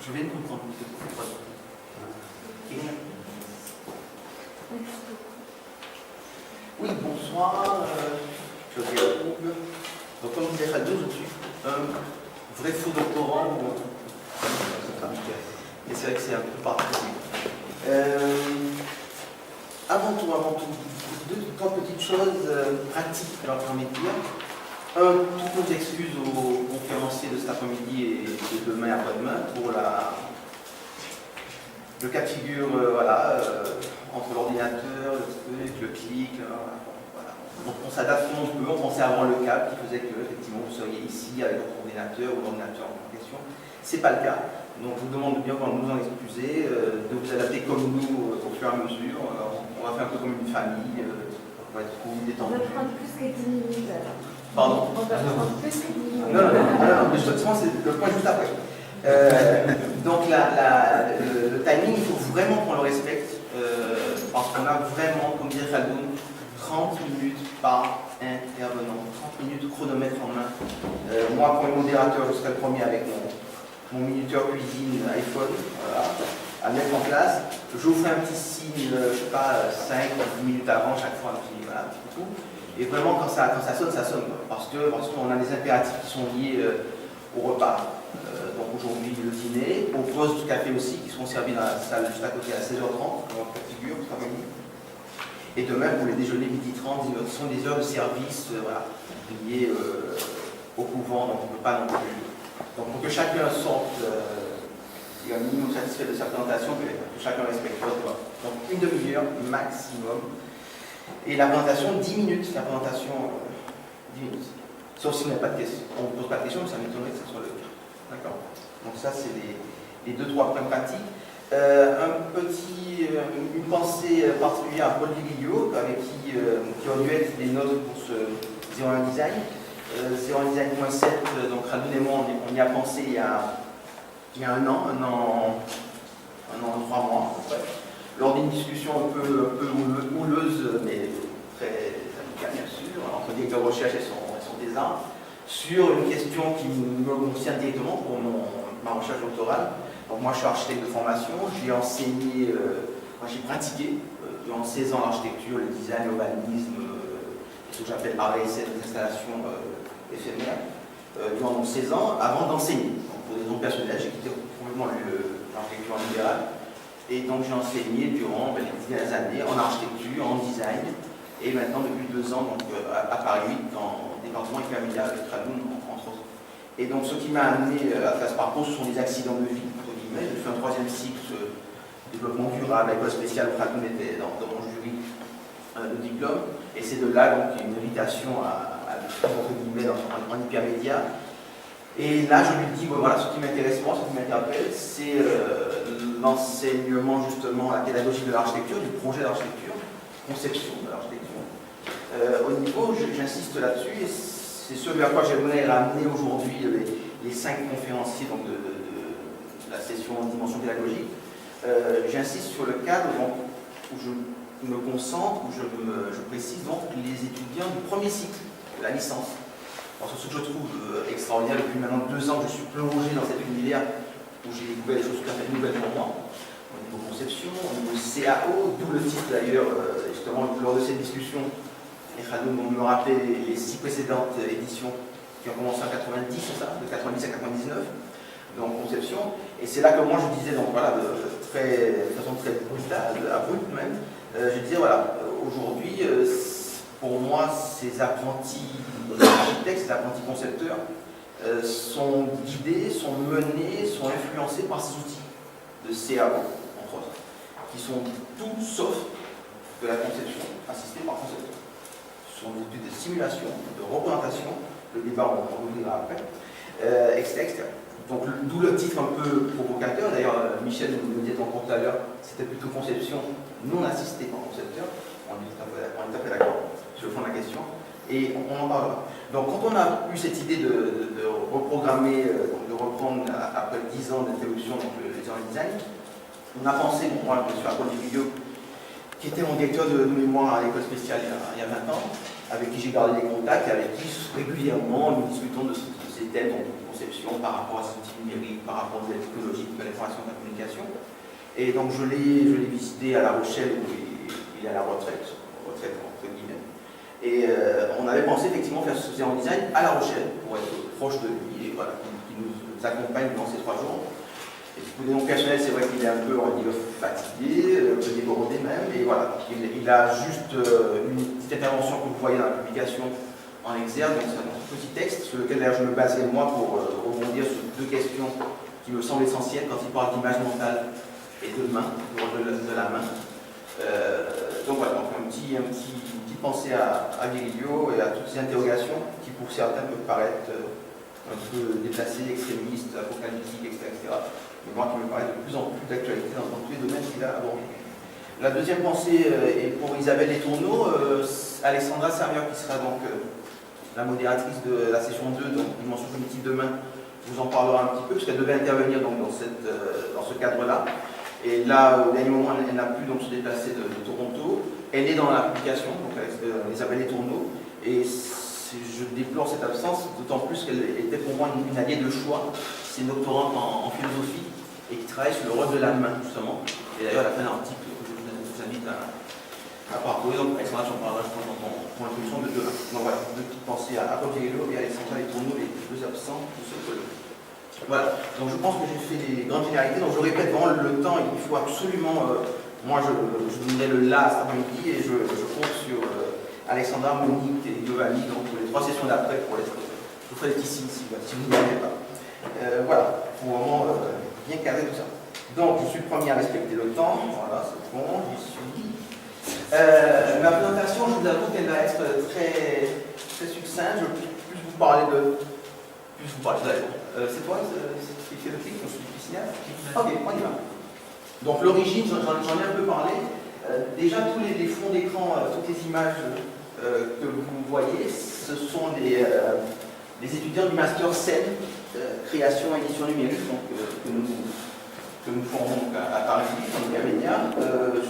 Je vais nous prendre une Oui, bonsoir. Je suis Yacoub. Donc, comme disait Khaldo, je suis un vrai faux doctorant. Et c'est vrai que c'est un peu particulier. Avant tout, trois petites choses pratiques que j'ai envie de dire. Toutes nos excuses aux conférenciers de cet après-midi et de demain et après-demain pour le cas de figure entre l'ordinateur, le clic. Voilà. Donc on s'adapte comme on peut. On pensait avoir le câble qui faisait que effectivement vous seriez ici avec votre ordinateur ou l'ordinateur en question. C'est pas le cas. Donc je vous demande de bien vouloir nous en excuser, de vous adapter comme nous au fur et à mesure. On va faire un peu comme une famille. On va être cool, détendu. On va prendre plus que 10 minutes alors. Pardon? On va prendre plus que 10 minutes. Non, mais justement, c'est le point juste après. Donc, le timing, il faut vraiment qu'on le respecte, parce qu'on a vraiment, comme disait Khaldoun, 30 minutes par intervenant, 30 minutes chronomètre en main. Moi, comme modérateur, je serai le premier avec mon minuteur cuisine iPhone, voilà, à mettre en place. Je vous ferai un petit signe, je ne sais pas, 5 ou 10 minutes avant, chaque fois, un petit coup. Et vraiment, quand ça sonne, ça sonne. Parce qu'on a des impératifs qui sont liés au repas. Donc aujourd'hui, le dîner, aux pauses du café aussi, qui seront servis dans la salle juste à côté à 16h30, dans votre figure, cet après-midi. Et demain, pour les déjeuners midi 30, ce sont des heures de service liées au couvent, donc on ne peut pas non plus. Donc pour que chacun sorte, il y a un minimum satisfait de sa présentation, que chacun respecte votre droit. Donc une demi-heure maximum. Et la présentation, 10 minutes, 10 minutes. Sauf si on n'a pas de questions. On ne pose pas de questions, mais ça m'étonnerait que ce soit le cas. D'accord. Donc ça, c'est les 2-3 points pratiques. Une pensée particulière à Paul Duguillot, avec qui ont dû être des notes pour ce 01 Design. 01 Design.7, donc Khaldoun et moi, on y a pensé il y a un an et 3 mois. Lors d'une discussion un peu houleuse, mais très amicale bien sûr, entre le directeur de recherche et son thésard, sur une question qui me concerne directement pour ma recherche doctorale. Donc moi je suis architecte de formation, j'ai enseigné, j'ai pratiqué durant 16 ans l'architecture, le design, l'urbanisme, ce que j'appelle ARSS, des installations éphémères, durant 16 ans avant d'enseigner. Donc pour des raisons personnelles, j'ai quitté complètement l'architecture libérale. Et donc j'ai enseigné durant les 10 dernières années en architecture, en design, et maintenant depuis 2 ans donc, à Paris 8, dans le département familial avec Khaldoun, entre autres. Et donc ce qui m'a amené à faire ce parcours, ce sont des accidents de vie, entre guillemets. J'ai fait un 3e cycle développement durable, école spéciale, Khaldoun était dans mon jury de diplôme, et c'est de là donc une invitation à entre guillemets en hypermédia. Et là, je lui dis, voilà, ce qui m'intéresse moi, ce qui m'interpelle, c'est l'enseignement, justement, la pédagogie de l'architecture, du projet d'architecture, conception de l'architecture. Au niveau, j'insiste là-dessus, et c'est ce vers quoi j'aimerais ramener aujourd'hui les 5 conférenciers donc, de la session en dimension pédagogique. J'insiste sur le cadre donc, où je me concentre, où je précise donc les étudiants du 1er cycle de la licence. Parce que ce que je trouve extraordinaire depuis maintenant 2 ans que je suis plongé dans cet univers où j'ai découvert des choses tout à fait nouvelles pour moi, au niveau conception, au niveau CAO, d'où le titre d'ailleurs, justement lors de cette discussion, et Khaldoun me rappelait les 6 précédentes éditions qui ont commencé en 90, c'est ça, de 90 à 99, donc conception, et c'est là que moi je disais, donc voilà, de façon très brutale, abrupte même, je disais voilà, aujourd'hui, pour moi, ces apprentis architectes, ces apprentis concepteurs sont guidés, sont menés, sont influencés par ces outils de CAO, entre autres, qui sont tout sauf de la conception assistée par concepteurs. Ce sont des outils de simulation, de représentation, le débat on l'ouvrira après, etc. Donc d'où le titre un peu provocateur, d'ailleurs Michel nous le disait encore tout à l'heure, c'était plutôt conception non assistée par concepteur, on est tout à fait d'accord sur le fond de la question, et on en parlera. Donc quand on a eu cette idée de reprogrammer, de reprendre après 10 ans d'interruption le design, on a pensé, moi je suis à Paul Duguillot, qui était mon directeur de mémoire à l'école spéciale il y a 20 ans, avec qui j'ai gardé des contacts et avec qui régulièrement nous discutons de ces thèmes, donc de conception par rapport à ces outils numériques, par rapport aux aides technologiques de l'information et de la communication. Et donc je l'ai visité à La Rochelle où il est à la retraite entre guillemets. Et on avait pensé effectivement faire ce zéro design à La Rochelle pour être proche de lui et voilà, qui nous accompagne pendant ces 3 jours. Et pour des noms personnels, c'est vrai qu'il est un peu, on va dire, fatigué, un peu débordé même, et voilà, il a juste une petite intervention que vous voyez dans la publication en exergue, donc c'est un petit texte sur lequel d'ailleurs je me baserai moi pour rebondir sur 2 questions qui me semblent essentielles quand il parle d'image mentale et de main, de la main. Donc voilà, donc une petite pensée à Virilio et à toutes ces interrogations qui pour certains peuvent paraître un peu déplacées, extrémistes, apocalyptiques, etc. Mais moi qui me paraît de plus en plus d'actualité dans tous les domaines qu'il a abordés. La deuxième pensée est pour Isabelle Letourneau, Alexandra Serrieur qui sera donc la modératrice de la session 2, donc dimension cognitive demain, vous en parlera un petit peu, puisqu'elle devait intervenir donc, dans ce cadre-là. Et là, au dernier moment, elle n'a pu donc se déplacer de Toronto. Elle est dans la publication, donc Isabelle Letourneau, et je déplore cette absence, d'autant plus qu'elle était pour moi une alliée de choix. C'est une doctorante en philosophie et qui travaille sur le rôle de la main, justement. Et d'ailleurs, elle a fait un article que je vous invite à parcourir. Donc, Alexandra, j'en parlera, je pense, dans ton introduction de demain. Donc, voilà, 2 petites pensées à Paul Virilio et Alexandra Letourneau, les 2 absents de ce colloque. Voilà, donc je pense que j'ai fait des grandes généralités. Donc, je répète, vraiment, le temps, il faut absolument. Moi, je donnais le là cet après-midi et je compte sur Alexandra, Monique et Giovanni, donc pour les 3 sessions d'après, pour être. Je vous ferai des petits signes si vous ne l'avez pas. Voilà, il faut vraiment bien cadrer tout ça. Donc, je suis le premier à respecter le temps. Voilà, c'est bon, j'y suis. Ma présentation, je vous avoue qu'elle va être très succincte. Je vais plus vous parler de. C'est toi qui fait le clic, je suis Piscina. Ok, on y va. Donc, l'origine, j'en ai un peu parlé. Déjà, tous les fonds d'écran, toutes les images que vous voyez, ce sont les étudiants du Master scène, création et édition numérique, donc, que nous formons à Paris, dans le Caménia.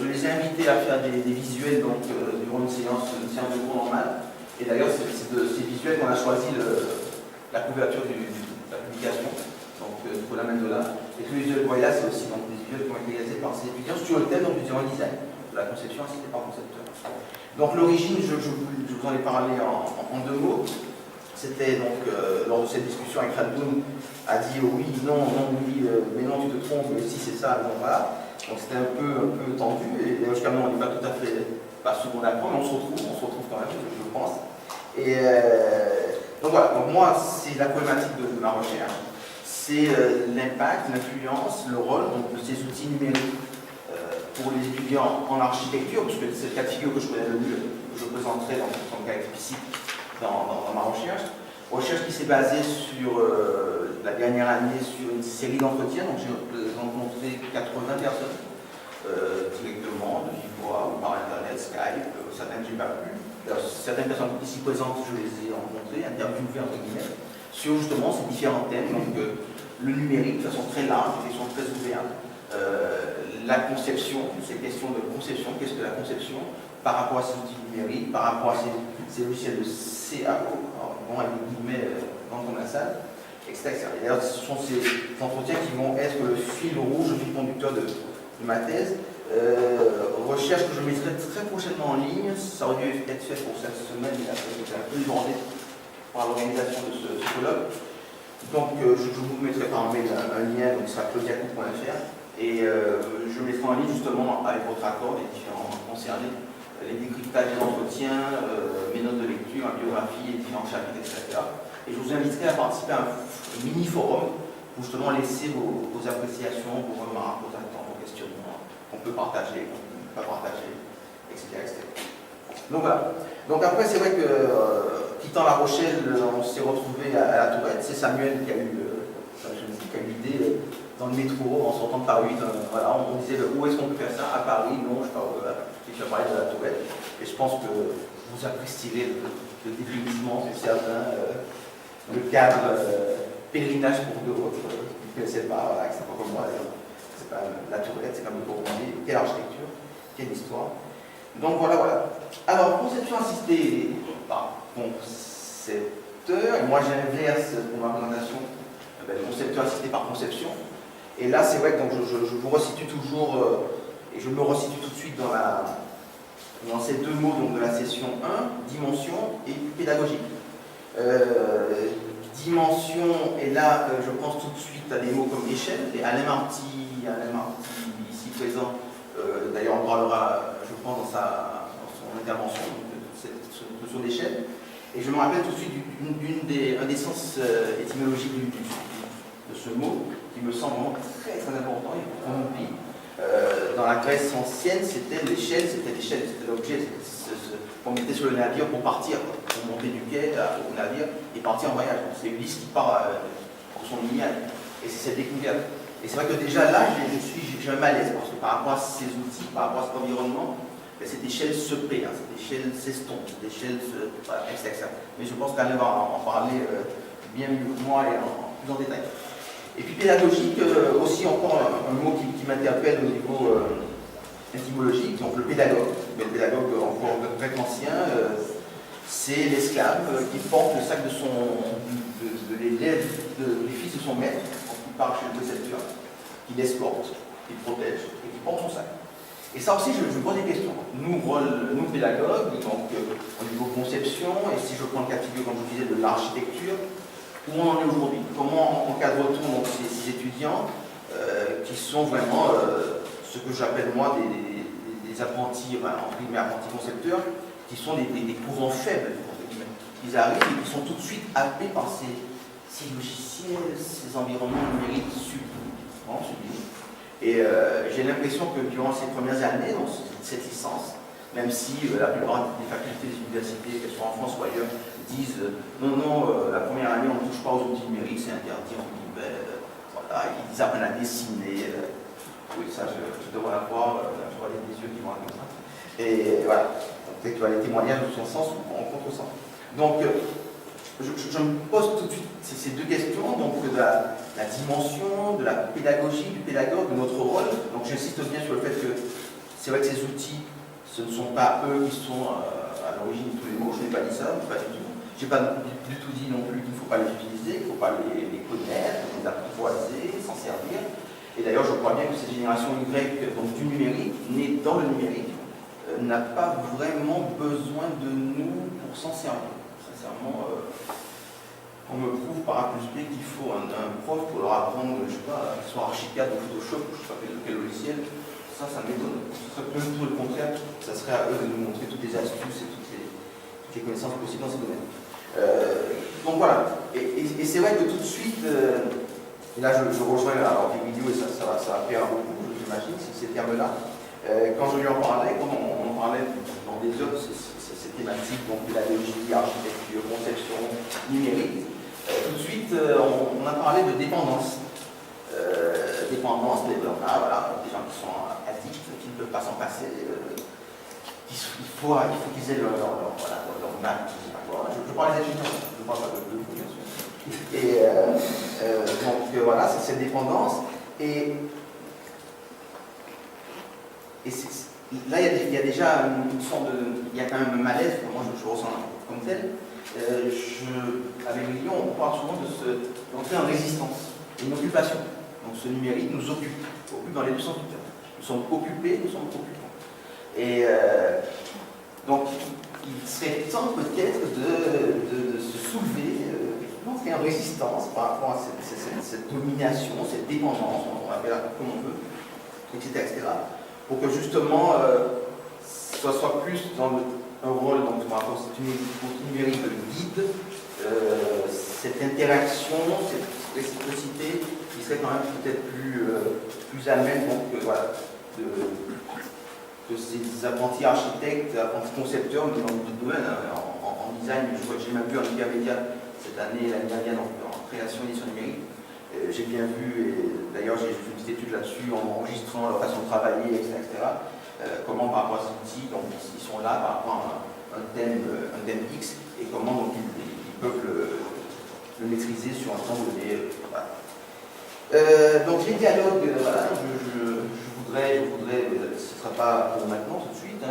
Je les ai invités à faire des visuels donc, durant une séance de cours normale. Et d'ailleurs, c'est de ces visuels qu'on a choisi la couverture de la publication, donc pour la Mendola. Et tous les visuels que vous voyez là, c'est aussi donc, des visuels qui ont été réalisés par ces étudiants sur le thème donc, du design design, de la conception assistée par concepteur. Donc l'origine, je vous en ai parlé en 2 mots. C'était donc, lors de cette discussion avec Radoun, a dit oui, non, oui, mais non, tu te trompes, mais si c'est ça, donc voilà. Donc c'était un peu tendu, et jusqu'à maintenant, on n'est pas tout à fait ce qu'on apprend, mais on se retrouve quand même, je pense. Et donc voilà, donc moi, c'est la problématique de ma recherche, c'est l'impact, l'influence, le rôle donc, de ces outils numériques pour les étudiants en architecture, puisque c'est le cas de figure que je connais le mieux, que je présenterai dans le cas explicite dans ma recherche qui s'est basée sur la dernière année sur une série d'entretiens. Donc j'ai rencontré 80 personnes directement, de vive voix ou par internet, Skype, certaines que j'ai pas pu. Alors, certaines personnes ici présentes, je les ai rencontrées, interviewées entre guillemets, sur justement ces différents thèmes. Donc le numérique de façon très large, de façon très ouverte, la conception, ces questions de conception, qu'est-ce que la conception par rapport à ces outils numériques, par rapport à ces logiciels de CAO, bon, avec des guillemets dans la salle, etc. Et d'ailleurs, ce sont ces entretiens qui vont être le fil rouge, le fil conducteur de ma thèse. Recherche que je mettrai très prochainement en ligne, ça aurait dû être fait pour cette semaine, mais après j'étais un peu demandé par l'organisation de ce colloque. Donc je vous mettrai par mail un lien, donc ça sera claudiacou.fr, et je mettrai en ligne justement avec votre accord les différents concernés, les décryptages des entretiens, mes notes de lecture, ma biographie, les différents chapitres, etc. Et je vous inviterai à participer à un mini-forum pour justement laisser vos appréciations, vos remarques, vos attentes, vos questionnements, qu'on peut partager, qu'on ne peut pas partager, etc. Donc voilà. Donc après, c'est vrai que, quittant La Rochelle, on s'est retrouvé à la Tourette. C'est Samuel qui a eu l'idée dans le métro, en sortant de Paris. Voilà, on disait où est-ce qu'on peut faire ça? À Paris, non, je parle de là. Et je parlais de la Tourette. Et je pense que vous apprécierez le définitivement, c'est certain, le cadre pèlerinage pour d'autres qui ne connaissaient pas, voilà, c'est pas comme moi d'ailleurs. C'est pas la Tourette, c'est comme le Bourgogne, quelle architecture, quelle histoire. Donc voilà. Alors, conception assistée, par concepteur, et moi j'inverse pour ma présentation le concepteur assisté par conception. Et là, c'est vrai que donc, je vous resitue toujours, et je me resitue tout de suite dans ces deux mots donc, de la session 1, dimension et pédagogique. Dimension, et là, je pense tout de suite à des mots comme échelle, et Alain Marty ici présent, d'ailleurs on parlera, je pense, dans son intervention, de cette notion d'échelle. Et je me rappelle tout de suite un des sens étymologiques de ce mot, qui me semble vraiment très très important, et pour mon pays. Dans la Grèce ancienne, c'était l'échelle, c'était l'objet qu'on mettait sur le navire pour partir, pour monter du quai au navire et partir en voyage. C'est Ulysse qui part pour son lignage. Et c'est cette découverte. Et c'est vrai que déjà là, j'ai un malaise, parce que par rapport à ces outils, par rapport à cet environnement, cette échelle se paie, cette échelle s'estompe, cette échelle voilà, etc. Mais je pense qu'Alain va en parler bien mieux que moi et plus en détail. Et puis pédagogique, aussi encore un mot qui m'interpelle au niveau étymologique, donc le pédagogue. Le pédagogue encore grec ancien, c'est l'esclave qui porte le sac de l'élève, du fils de son maître, qui part chez le précepteur, qui l'escorte, qui le protège et qui porte son sac. Et ça aussi, je me pose des questions. Nous, pédagogues, donc au niveau conception, et si je prends le cas de figure, comme je disais, de l'architecture, où on en est aujourd'hui? Comment encadre-t-on ces étudiants qui sont vraiment ce que j'appelle moi des apprentis, entre guillemets apprentis concepteurs, qui sont des courants faibles. Ils arrivent et ils sont tout de suite happés par ces logiciels, ces environnements numériques sublimes. Et j'ai l'impression que durant ces premières années, dans cette licence, même si la plupart des facultés des universités, qu'elles soient en France ou ailleurs, disent non, la première année on ne touche pas aux outils numériques, c'est interdit, voilà, ils apprennent à dessiner. Oui, ça je devrais avoir, je vois des yeux qui vont comme ça. Et voilà, peut-être qu'il y a les témoignages dans son sens ou en contre-sens. Donc, je me pose tout de suite ces deux questions, donc de la dimension, de la pédagogie, du pédagogue, de notre rôle. Donc j'insiste bien sur le fait que c'est vrai que ces outils, ce ne sont pas eux qui sont à l'origine de tous les mots, je n'ai pas dit ça, pas du tout. Je n'ai pas du tout dit non plus qu'il ne faut pas les utiliser, qu'il ne faut pas les connaître, les apprivoiser, s'en servir. Et d'ailleurs, je crois bien que cette génération Y, donc du numérique, née dans le numérique, n'a pas vraiment besoin de nous pour s'en servir. Sincèrement, on me prouve par A plus B qu'il faut un prof pour leur apprendre, je ne sais pas, soit Archicad ou Photoshop, je ne sais pas quel logiciel. Ça m'étonne. Ce serait même tout le contraire, ça serait à eux de nous montrer toutes les astuces et toutes les connaissances possibles dans ces domaines. Donc voilà, et c'est vrai que tout de suite, et là je rejoins alors, des vidéos et ça va plaire beaucoup, j'imagine, ces termes-là. Quand je lui en parlais, comme on en parlait dans des autres, ces thématiques, donc pédagogie, architecture, conception, numérique, tout de suite on a parlé de dépendance. Dépendance, voilà, des gens qui sont addicts, qui ne peuvent pas s'en passer, il faut qu'ils aient leur Mac, je parle des étudiants, je ne parle pas de vous, bien sûr. Et donc voilà, c'est cette dépendance, et là il y a déjà une sorte il y a quand même un malaise, moi je ressens comme tel. Avec Lyon, on parle souvent d'entrer en résistance, une occupation. Donc ce numérique nous occupe dans les deux sens du terme. Nous sommes occupés, nous sommes occupants. Et donc il serait temps peut-être de se soulever, d'entrer en résistance par rapport à cette domination, cette dépendance, on appelle ça comme on veut, etc. Pour que justement soit plus dans un rôle donc, par rapport à ce numérique de guide, cette interaction, cette réciprocité qui serait quand même peut-être plus amène donc, voilà, de ces apprentis architectes, apprentis concepteurs, mais dans d'autres domaines, en design. Je crois que j'ai même vu en Média cette année, l'année dernière, en création d'édition numérique. J'ai bien vu, et d'ailleurs j'ai fait une petite étude là-dessus en enregistrant leur façon de travailler, etc. Comment par rapport à ces outils, donc, ils sont là par rapport à un thème X, et comment donc, ils peuvent le maîtriser sur un temps donné. Voilà. Donc les dialogues, voilà, je voudrais, ce ne sera pas pour maintenant tout de suite,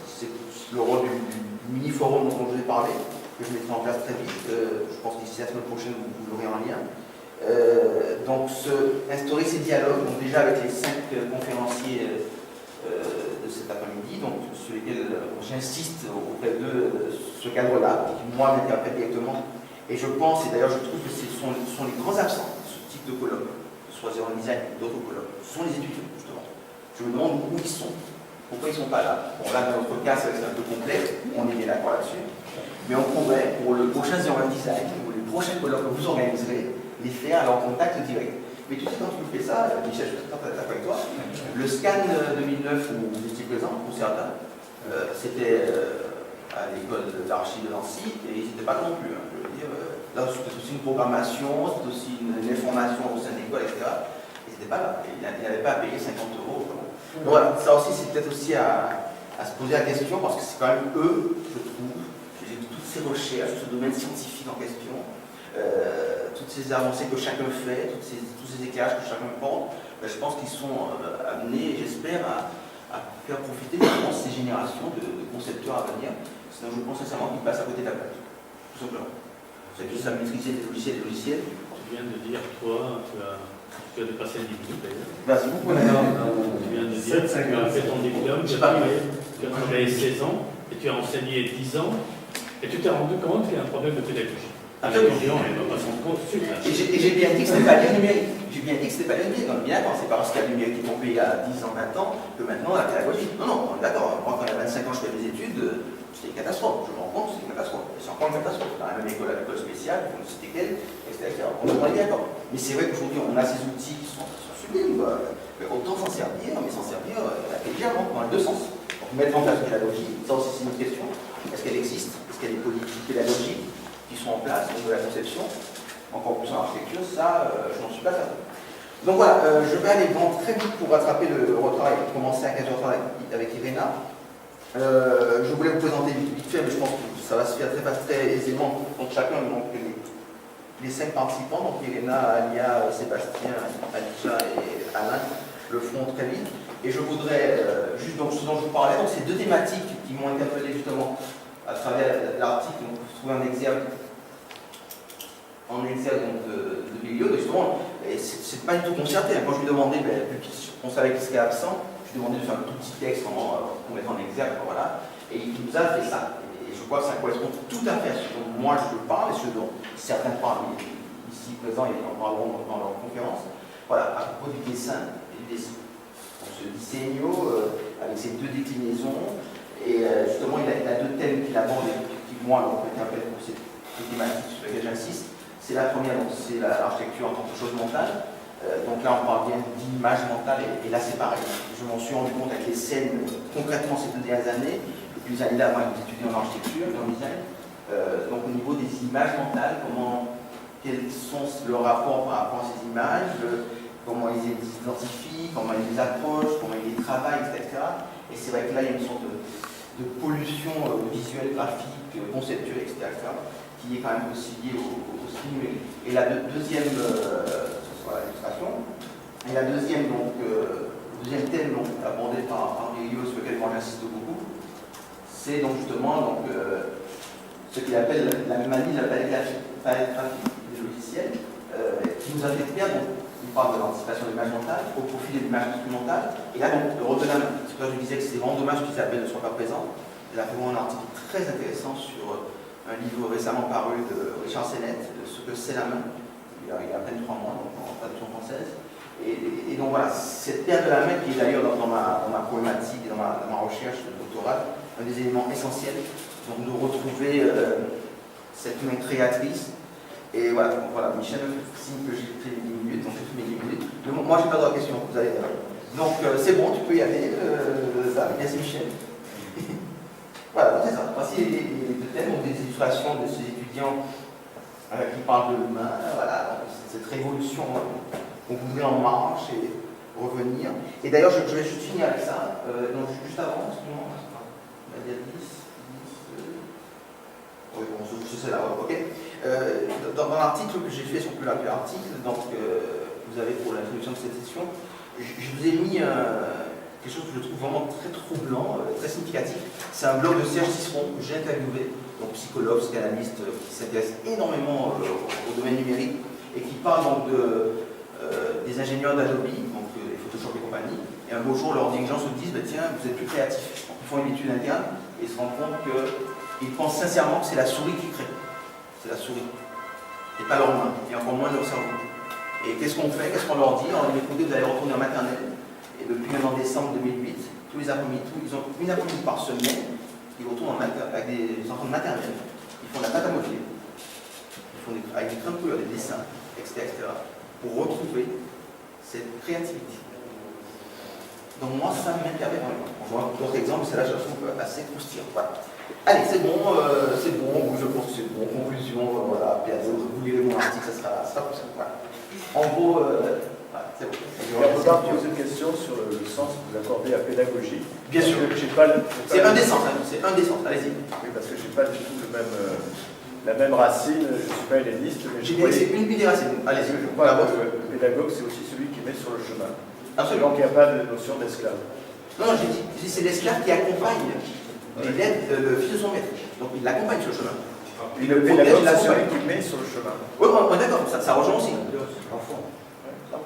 c'est le rôle mini-forum dont je vous ai parlé, que je mettrai en place très vite. Je pense qu'ici la semaine prochaine, vous l'aurez en lien. Donc, instaurer ces dialogues, donc déjà avec les 5 conférenciers de cet après-midi, donc sur lesquels j'insiste auprès d'eux ce cadre-là, qui moi m'interpelle directement. Et je pense, et d'ailleurs je trouve que ce sont les grands absents de ce type de colloque, que ce soit Zero Design ou d'autres colloques, ce sont les étudiants, justement. Je me demande où ils sont, pourquoi ils ne sont pas là. Bon, là, dans notre cas, c'est un peu complexe, on est bien d'accord là-dessus, mais on pourrait, pour le prochain Zero Design, ou les prochains colloques que vous organiserez, les faire à leur contact direct. Mais tu sais, quand tu fais ça, Michel, je suis d'accord avec toi, le scan 2009 où vous étiez présent, pour certains, c'était à l'école d'archi de Nancy, et ils n'étaient pas non plus. Hein, je veux dire, là, c'était aussi une programmation, c'était aussi une information au sein de l'école, etc. Ils n'étaient pas là, ils n'avaient pas à payer 50 €. Donc voilà, ça aussi, c'est peut-être aussi à se poser la question, parce que c'est quand même eux, je trouve, j'ai toutes ces recherches, ce domaine scientifique en question, toutes ces avancées que chacun fait, tous ces éclairages que chacun porte, ben, je pense qu'ils sont amenés, j'espère, à faire profiter de ces générations de concepteurs à venir. Sinon, je pense sincèrement qu'ils passent à côté de la plaque, tout simplement. C'est que ça maîtriser des logiciels. Tu viens de dire, toi, tu as dépassé le diplôme d'ailleurs. Merci beaucoup. Tu viens de dire que tu as fait ton diplôme, tu as travaillé 16 ans, et tu as enseigné 10 ans, et tu t'es rendu compte qu'il y a un problème de pédagogie. L'étudiant, il ne va pas s'en rendre compte tout de suite. Et j'ai bien dit que ce n'était pas lié au numérique. J'ai bien dit que ce n'était pas lié au numérique. On est bien d'accord, c'est pas parce qu'il y a le numérique qui est tombé il y a 10 ans, 20 ans, que maintenant la pédagogie. Non, on est d'accord. Moi, quand il y a 25 ans, je fais des études, c'était une catastrophe. Je me rends compte, c'est une catastrophe. C'est encore une catastrophe. Dans la même école, à l'école spéciale, vous ne citez qu'elle, etc. On est bien d'accord. Mais c'est vrai qu'aujourd'hui, on a ces outils qui sont sublimes. Mais autant s'en servir, mais s'en servir intelligemment, dans les deux sens. Donc, mettre en place une pédagogie, ça aussi, c'est une question. Est-ce qu'elle existe? Est-ce qu'il y a des politiques pédagogiques qui sont en place, donc de la conception, encore plus en architecture, ça, je n'en suis pas certain. Donc voilà, je vais aller très vite pour rattraper le retard et commencer à 15h30 avec Irena. Je voulais vous présenter vite fait, mais je pense que ça va se faire très aisément contre chacun, donc les 5 participants, donc Irena, Alia, Sébastien, Adja et Alain, le feront très vite. Et je voudrais, juste donc ce dont je vous parlais, donc ces 2 thématiques qui m'ont interpellé justement à travers l'article, donc vous trouvez un exergue de Bilio, justement, et c'est pas du tout concerté. Quand je lui demandais, on savait qu'il serait absent, je lui demandais de faire un tout petit texte pour mettre en exergue, voilà, et il nous a fait ça. Et je crois que ça correspond tout à fait à ce dont moi je parle et ce dont certains parlent ici présents et en parleront dans leur conférence. Voilà, à propos du dessin et du dessin. Donc, ce disegno, avec ces 2 déclinaisons, et justement, il a 2 thèmes qu'il aborde et qui, moi, m'ont interpellé pour ces thématiques sur lesquelles j'insiste. C'est la première, c'est l'architecture en tant que chose mentale. Donc là, on parle bien d'image mentale, et là, c'est pareil. Je m'en suis rendu compte avec les scènes, concrètement, ces 2 dernières années. Depuis les années là, moi, j'ai étudié en architecture, en design. Donc, au niveau des images mentales, quels sont leurs rapports par rapport à ces images, comment ils les identifient, comment ils les approchent, comment ils les travaillent, etc. Et c'est vrai que là, il y a une sorte de pollution visuelle, graphique, conceptuelle, etc., qui est quand même aussi liée au style numérique. Et la deuxième, voilà l'illustration, et la deuxième thème donc, abordé par Guillaume, sur lequel moi j'insiste beaucoup, c'est donc justement ce qu'il appelle la manie de la palette graphique des logiciels, qui nous a fait perdre. Il parle de l'anticipation de l'image mentale au profit de l'image instrumentale. Et là, donc, le retenant, c'est pour ça que je disais que c'est vraiment dommage qu'ils appellent ne soient pas présents. Il a fait vraiment un article très intéressant sur un livre récemment paru de Richard Sennett, de Ce que c'est la main. Il a à peine 3 mois, donc en traduction française. Et donc voilà, cette perte de la main qui est d'ailleurs dans ma problématique et dans ma recherche de doctorat, un des éléments essentiels. Donc de retrouver cette main créatrice. Et voilà, Michel me fait signe que j'ai fait 10 minutes, donc j'ai fait mes 10 minutes. Mais moi, j'ai pas de question. Vous allez, donc, c'est bon, tu peux y aller. Merci, Michel. Voilà, c'est ça. Voici les 2 thèmes, donc des illustrations de ces étudiants qui parlent de l'humain. Voilà, cette révolution qu'on voudrait en marche et revenir. Et d'ailleurs, je vais juste finir avec ça. Donc, juste avant, excusez-moi, il y a 10. Oui, bon, c'est là, ok. Dans l'article que j'ai fait, si on peut l'appeler article, donc vous avez pour l'introduction de cette session, je vous ai mis quelque chose que je trouve vraiment très troublant, très significatif. C'est un blog de Serge Tisseron, que j'ai interviewé, donc psychologue, psychanalyste, qui s'intéresse énormément au domaine numérique et qui parle donc des ingénieurs d'Adobe, donc les Photoshop et compagnie. Et un beau jour, leurs dirigeants se disent, bah, tiens, vous êtes plus créatifs. Ils font une étude interne et se rendent compte qu'ils pensent sincèrement que c'est la souris qui crée. C'est la souris. Et pas leur main, et encore moins leur cerveau. Et qu'est-ce qu'on fait? Qu'est-ce qu'on leur dit? On dit, écoutez, vous allez retourner en maternelle. Et depuis maintenant décembre 2008, tous les après-midi, ils ont une après-midi par semaine, ils retournent avec des enfants de maternelle. Ils font de la pâte à modeler. Ils font avec des crayons de couleur, des dessins, etc., etc. pour retrouver cette créativité. Donc moi, ça m'intéresse vraiment. On voit d'autres exemples, celle-là, je la trouve assez croustillante. Voilà. Allez, c'est bon, je pense que c'est bon. Conclusion, voilà, vous lirez mon article, ça sera pour ça. Voilà. En gros, voilà, c'est bon. On peut pas poser une question sur le sens que vous accordez à pédagogie. Bien sûr. C'est indécent, allez-y. Oui, parce que je n'ai pas du tout la même racine, je ne suis pas helléniste. C'est une des racines, allez-y. Je crois que le pédagogue, c'est aussi celui qui met sur le chemin. Absolument. Donc il n'y a pas de notion d'esclave. Non, j'ai dit, c'est l'esclave qui accompagne le fils de son maître. Donc il l'accompagne sur le chemin. Et le pédagogue, c'est celui qui met sur le chemin. Oui, d'accord, ça rejoint aussi.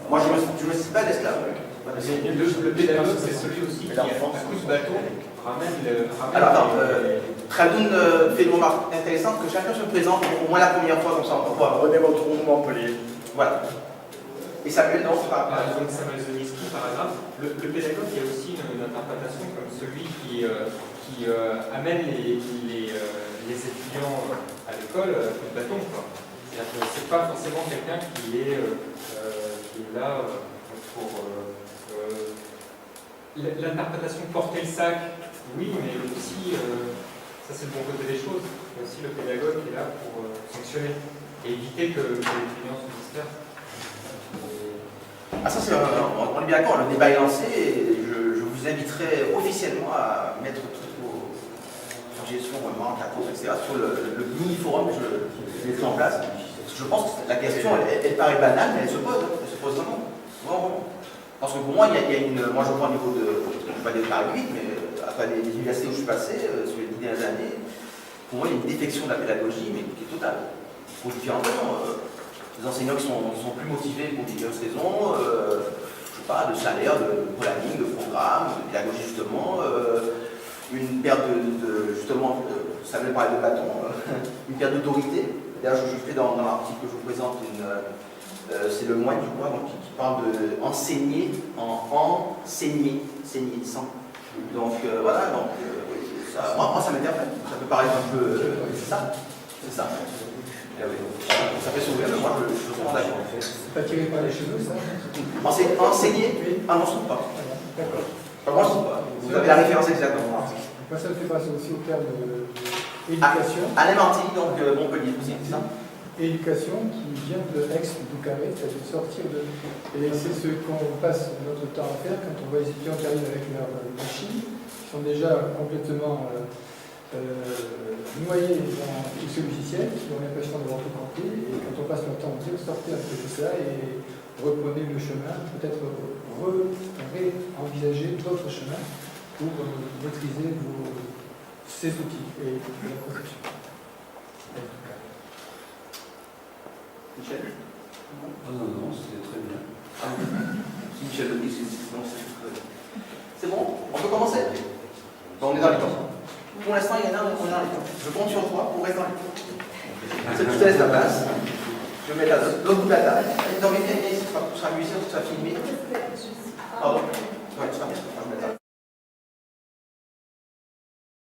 Moi, je ne me cite pas d'esclave. Le pédagogue, c'est celui aussi qui, à coup de bâton, ramène Alors, attends, Khaldoun fait une remarque intéressante que chacun se présente au moins la première fois, comme ça on peut voir. Prenez votre nom Montpellier. Voilà. Et Samuel, non, par exemple, Samuel Zoniski, par hasard, le pédagogue, il y a aussi une interprétation comme celui qui amène les étudiants à l'école à coup de bâton. C'est-à-dire que ce n'est pas forcément quelqu'un qui est là pour l'interprétation porter le sac, oui, mais aussi, ça c'est le bon côté des choses, mais aussi le pédagogue qui est là pour sanctionner et éviter que l'étudiant se disperse. Ah, ça, on est bien d'accord, le débat est lancé et je vous inviterai officiellement à mettre toutes vos suggestions, remarques, accords, etc. sur le mini-forum que je mettrai en place. Parce que je pense que la question, elle paraît banale, mais elle se pose vraiment. Vraiment. Parce que pour moi, il y a une. Moi, je prends au niveau de. Je ne vais pas dire Paris 8, mais après les universités où je suis passé, sur les 10 dernières années, pour moi, il y a une défection de la pédagogie, mais qui est totale. Pour différentes raisons. Les enseignants qui sont plus motivés pour diverses raisons, je sais pas, de salaire, de planning, de programme, de pédagogie justement, une perte justement, ça me parlait de bâton, une perte d'autorité. D'ailleurs, je fais dans l'article que je vous présente, c'est le moine, je crois, donc, qui parle d'enseigner, enseigner, sans. Donc voilà, donc moi ça m'interpelle, ça peut paraître un peu. C'est ça. Ça fait sourire, mais moi je suis vraiment d'accord. C'est pas tiré par les cheveux, ça? Enseigner? Ah non, je ne trouve pas. D'accord. Moi je ne trouve pas. Vous avez la référence exactement. Moi, ça me fait passer aussi au terme d'éducation. Alain Marty, donc Montpellier aussi, c'est ça? Éducation qui vient de ex-Doucaré, c'est-à-dire sortir de. Et c'est ce qu'on passe notre temps à faire quand on voit les étudiants qui arrivent avec leur machine, qui sont déjà complètement noyés dans tous ces logiciels, qui ont l'impression d'avoir tout compris, et quand on passe notre temps à dire sortez un peu de ça et reprenez le chemin, peut-être réenvisager d'autres chemins pour maîtriser ces outils et la conception. Michel? Non, c'était très bien. Si Michel le dit, c'est bon? On peut commencer? Bon, on est dans les temps. Pour l'instant, il y en a, on est dans les temps. Je compte sur toi pour rester dans les temps. Je te laisse la place. Je vais mettre l'autre bout de la table. Donc, viens ici,